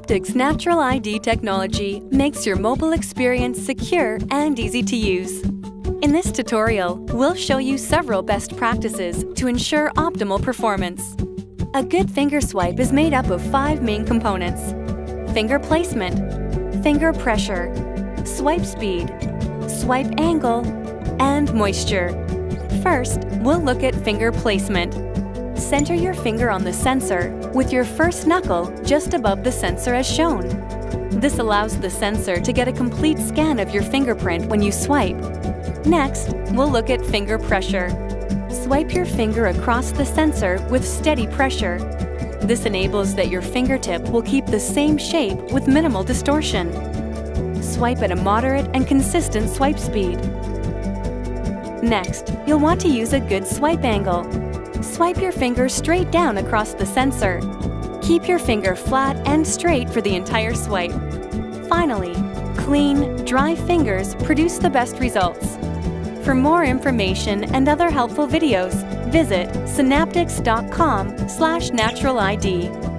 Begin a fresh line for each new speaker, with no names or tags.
Synaptics Natural ID technology makes your mobile experience secure and easy to use. In this tutorial, we'll show you several best practices to ensure optimal performance. A good finger swipe is made up of 5 main components: finger placement, finger pressure, swipe speed, swipe angle, and moisture. First, we'll look at finger placement. Center your finger on the sensor with your first knuckle just above the sensor as shown. This allows the sensor to get a complete scan of your fingerprint when you swipe. Next, we'll look at finger pressure. Swipe your finger across the sensor with steady pressure. This enables that your fingertip will keep the same shape with minimal distortion. Swipe at a moderate and consistent swipe speed. Next, you'll want to use a good swipe angle. Swipe your finger straight down across the sensor. Keep your finger flat and straight for the entire swipe. Finally, clean, dry fingers produce the best results. For more information and other helpful videos, visit synaptics.com/naturalid.